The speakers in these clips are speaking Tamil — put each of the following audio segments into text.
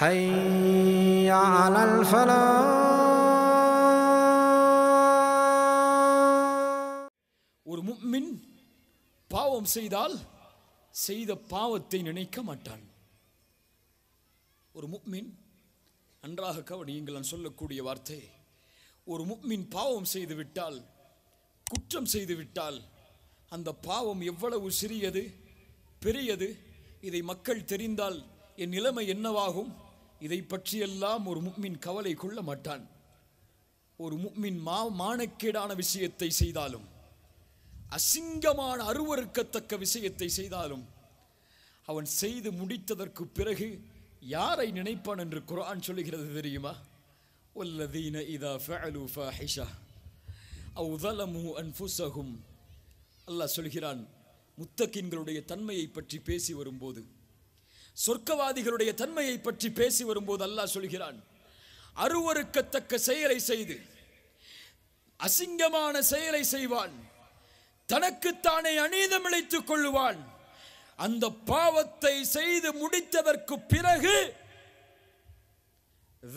حي على الفلاح. ஒரு முஃமின் பாவம் செய்தால் செய்த பாவத்தை நினைக்க மாட்டான். ஒரு முஃமின், நன்றாக கவனியுங்கள் நான் சொல்லக்கூடிய வார்த்தை, ஒரு முஃமின் பாவம் செய்து விட்டால், குற்றம் செய்து விட்டால், அந்த பாவம் எவ்வளவு சிறியது பெரியது, இதை மக்கள் தெரிந்தால் என் நிலைமை என்னவாகும், இதை பற்றியெல்லாம் ஒரு முஃமின் கவலை கொள்ள மாட்டான். ஒரு முஃமின் மானக்கேடான விஷயத்தை செய்தாலும், அசிங்கமான அருவருக்கத்தக்க விஷயத்தை செய்தாலும், அவன் செய்து முடித்ததற்கு பிறகு யாரை நினைப்பான் என்று குர்ஆன் சொல்லுகிறது தெரியுமா? வல்லதீன இதா ஃபஅலு ஃபாஹிஷா அவ் ஸலமு அன்ஃபுஸஹும். அல்லாஹ் சொல்கிறான், முத்தகின்களுடைய தன்மையை பற்றி பேசி வரும்போது, சொர்க்கவாதிகளுடைய தன்மையை பற்றி பேசி வரும்போது அல்லாஹ் சொல்கிறான், அருவருக்கத்தக்க செயலை செய்து அசிங்கமான செயலை செய்வான், தனக்குத்தானே அநீதம் இழைத்துக் கொள்ளுவான். அந்த பாவத்தை செய்து முடித்ததற்கு பிறகு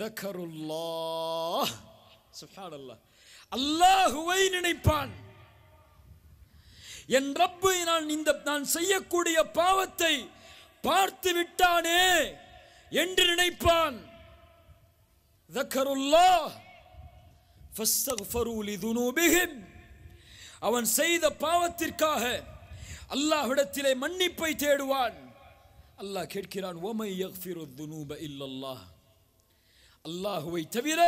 ذكرullah, சுப்ஹானல்லாஹ், அல்லாஹ்வை நினைப்பான். என் ரப்பு நான் செய்யக்கூடிய பாவத்தை பார்த்து விட்டானே என்று நினைப்பான். ذكرullah فاستغفروا لذنوبهم. அவன் செய்த பாவத்திற்காக அல்லாஹ்விடத்திலே மன்னிப்பை தேடுவான். அல்லாஹ் கேட்கிறான், وَمَن يَغْفِرُ الذُّنُوبَ إِلَّا اللَّهُ. அல்லாஹ்வை தவிர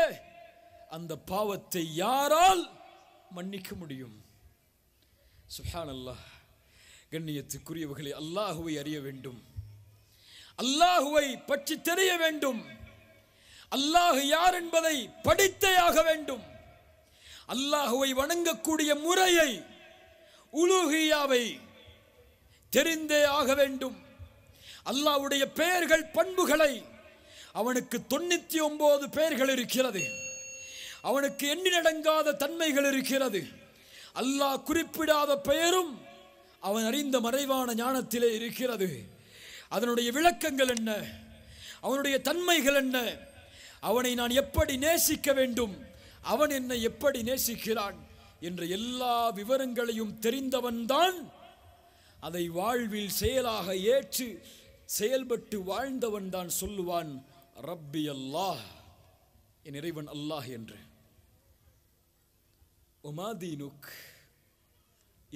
அந்த பாவத்தை யாரால் மன்னிக்க முடியும்? சுப்ஹானல்லாஹ். கண்ணியத்துக்குரியவர்களே, அல்லாஹ்வை அறிய வேண்டும், அல்லாஹ்வை பற்றி தெரிய வேண்டும், அல்லாஹ் யார் என்பதை படித்தே ஆக வேண்டும். அல்லாஹ்வை வணங்கக்கூடிய முறையை, உலூஹியாவை தெரிந்தே ஆக வேண்டும். அல்லாஹ்வுடைய பெயர்கள் பண்புகளை, அவனுக்கு 99 பெயர்கள் இருக்கிறது, அவனுக்கு எண்ணிலடங்காத தன்மைகள் இருக்கிறது. அல்லாஹ் குறிப்பிடாத பெயரும் அவன் அறிந்த மறைவான ஞானத்திலே இருக்கிறது. அதனுடைய விளக்கங்கள் என்ன, அவனுடைய தன்மைகள் என்ன, அவனை நான் எப்படி நேசிக்க வேண்டும், அவன் என்னை எப்படி நேசிக்கிறான் என்ற எல்லா விவரங்களையும் தெரிந்தவன்தான் அதை வாழ்வில் செயலாக ஏற்று செயல்பட்டு வாழ்ந்தவன் தான் சொல்லுவான், ரப்பி அல்லாஹ், என் இறைவன் அல்லாஹ் என்று. உமாதீனுக்,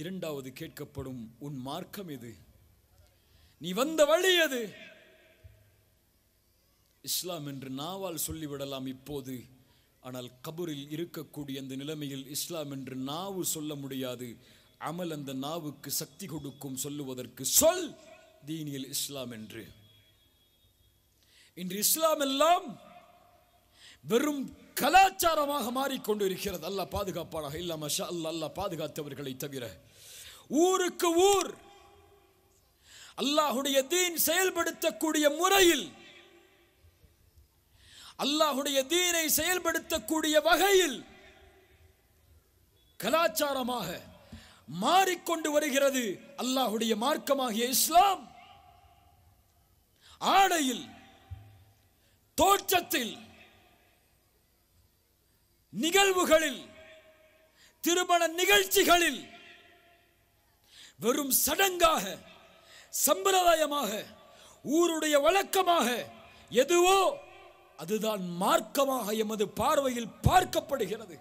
இரண்டாவது கேட்கப்படும், உன் மார்க்கம் எது, நீ வந்த வழி எது? இஸ்லாம் என்று நாவால் சொல்லிவிடலாம் இப்போது, ஆனால் கபூரில் இருக்கக்கூடிய அந்த நிலைமையில் இஸ்லாம் என்று நாவு சொல்ல முடியாது. அமல் அந்த நாவுக்கு சக்தி கொடுக்கும் சொல்லுவதற்கு. சொல் தீனில் இஸ்லாம் என்று. இன்று இஸ்லாம் எல்லாம் வெறும் கலாச்சாரமாக மாறிக்கொண்டு இருக்கிறது. அல்லாஹ் பாதுகாப்பானாக. இல்ல மாஷா அல்லாஹ், அல்லாஹ் பாதுகாத்தவர்களை தவிர. ஊருக்கு ஊர் அல்லாஹ்வுடைய தீன் செயல்படுத்தக்கூடிய முறையில், அல்லாஹ்வுடைய தீனை செயல்படுத்தக்கூடிய வகையில் கலாச்சாரமாக மாறிக்கொண்டு வருகிறது அல்லாஹ்வுடைய மார்க்கமாகிய இஸ்லாம். ஆடையில், தோற்றத்தில், நிகழ்வுகளில், திருமண நிகழ்ச்சிகளில் வெறும் சடங்காக, சம்பிரதாயமாக, ஊருடைய வழக்கமாக எதுவோ அதுதான் மார்க்கமாக எமது பார்வையில் பார்க்கப்படுகிறது.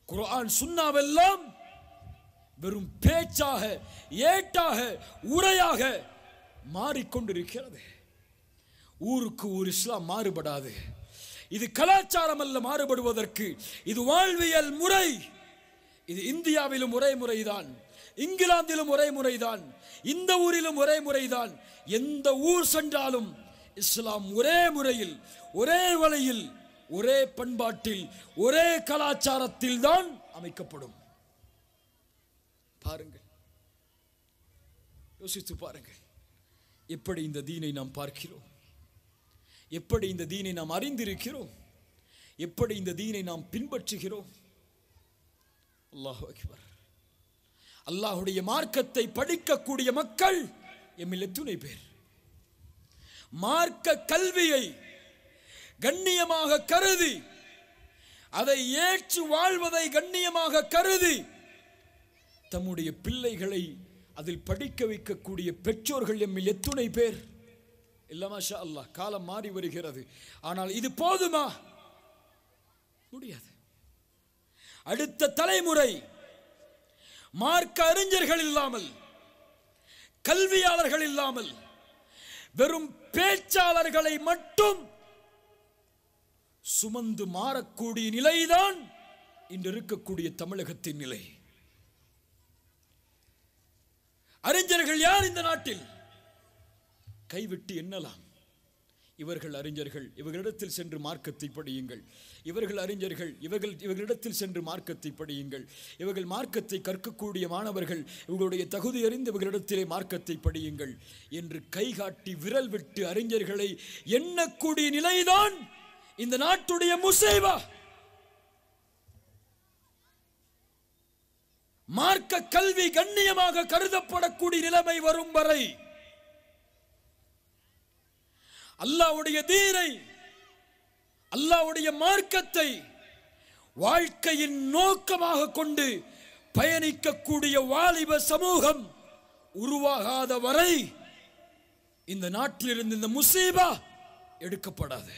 குர்ஆன் சுன்னாவெல்லாம் வெறும் பேச்சாக, ஏட்டாக, உரையாக மாறிக்கொண்டிருக்கிறது. ஊருக்கு ஊர் இஸ்லாம் மாறுபடாது. இது கலாச்சாரம் அல்ல மாறுபடுவதற்கு, இது வாழ்வியல் முறை. இது இந்தியாவிலும் ஒரே முறைதான், இங்கிலாந்திலும் ஒரே முறைதான், இந்த ஊரிலும் ஒரே முறைதான். எந்த ஊர் சென்றாலும் இஸ்லாம் ஒரே முறையில், ஒரே வழியில், ஒரே பண்பாட்டில், ஒரே கலாச்சாரத்தில் தான் அமைக்கப்படும். பாருங்கள், யோசித்து பாருங்கள், எப்படி இந்த தீனை நாம் பார்க்கிறோம், எப்படி இந்த தீனை நாம் அறிந்திருக்கிறோம், எப்படி இந்த தீனை நாம் பின்பற்றுகிறோம். அல்லாஹு அக்பர். அல்லாஹ்வுடைய மார்க்கத்தை படிக்கக்கூடிய மக்கள் எம்மில் எத்துணை பேர்? மார்க்க கல்வியை கண்ணியமாக கருதி, அதை ஏற்று வாழ்வதை கண்ணியமாக கருதி தம்முடைய பிள்ளைகளை அதில் படிக்க வைக்கக்கூடிய பெற்றோர்கள் எம்மில் எத்துணை பேர் இல்ல? மாஷா அல்லாஹ். காலம் மாறி வருகிறது. ஆனால் இது போதுமா? முடியாது. அடுத்த தலைமுறை மார்க்க அறிஞர்கள் இல்லாமல், கல்வியாளர்கள் இல்லாமல், வெறும் பேச்சாளர்களை மட்டும் சுமந்து மாறக்கூடிய நிலைதான் இன்று இருக்கக்கூடிய தமிழகத்தின் நிலை. அறிஞர்கள் யார் இந்த நாட்டில்? கைவிட்டு எண்ணலாம். இவர்கள் அறிஞர்கள், இவர்களிடத்தில் சென்று மார்க்கத்தை படியுங்கள். இவர்கள் அறிஞர்கள், இவர்களிடத்தில் சென்று மார்க்கத்தை படியுங்கள். இவர்கள் மார்க்கத்தை கற்கக்கூடிய மாணவர்கள், இவர்களுடைய தகுதி அறிந்து இவர்களிடத்திலே மார்க்கத்தை படியுங்கள் என்று கைகாட்டி விரல் விட்டு அறிஞர்களை எண்ணக்கூடிய நிலைதான் இந்த நாட்டுடைய முசைபா. மார்க்க கல்வி கண்ணியமாக கருதப்படக்கூடிய நிலைமை வரும் வரை அல்லாஹ்வுடைய தீனை, அல்லாஹ்வுடைய மார்க்கத்தை வாழ்க்கையின் நோக்கமாக கொண்டு பயணிக்கக்கூடிய வாலிப சமூகம் உருவாகாத வரை இந்த நாட்டிலிருந்து இந்த முசீபா எடுக்கப்படாது.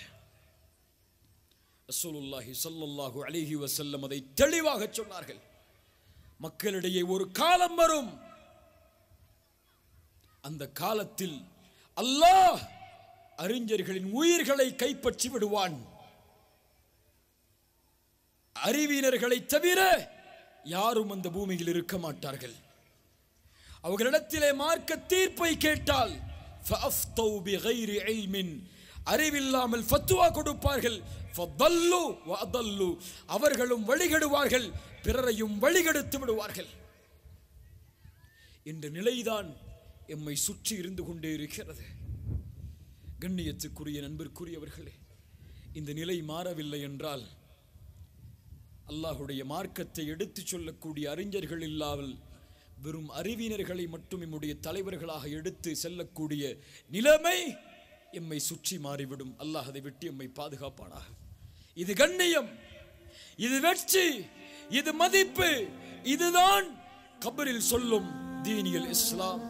ரசூலுல்லாஹி ஸல்லல்லாஹு அலைஹி வஸல்லம் அதை தெளிவாக சொன்னார்கள். மக்களிடையே ஒரு காலம் வரும், அந்த காலத்தில் அல்லாஹ் அறிஞர்களின் உயிர்களை கைப்பற்றி விடுவான். அறிவியனர்களை தவிர யாரும் அந்த பூமியில் இருக்க மாட்டார்கள். அவர்களிடத்திலே மார்க்க தீர்ப்பை கேட்டால் அறிவில்லாமல் ஃபத்வா கொடுப்பார்கள். அவர்களும் வழிகெடுவார்கள், பிறரையும் வழிகெடுத்து விடுவார்கள். இந்த நிலைதான் எம்மை சுற்றி இருந்து கொண்டே இருக்கிறது. கண்ணியத்துக்குரிய நண்பர்க்குரியவர்களே, இந்த நிலை மாறவில்லை என்றால் அல்லாஹுடைய மார்க்கத்தை எடுத்துச் சொல்லக்கூடிய அறிஞர்கள் இல்லாமல் வெறும் அறிவினர்களை மட்டும் நம்முடைய தலைவர்களாக எடுத்து செல்லக்கூடிய நிலைமை எம்மை சுற்றி மாறிவிடும். அல்லாஹ் அதை விட்டு எம்மை பாதுகாப்பானாக. இது கண்ணியம், இது வெற்றி, இது மதிப்பு, இதுதான் கபரில் சொல்லும் தீனியல் இஸ்லாம்.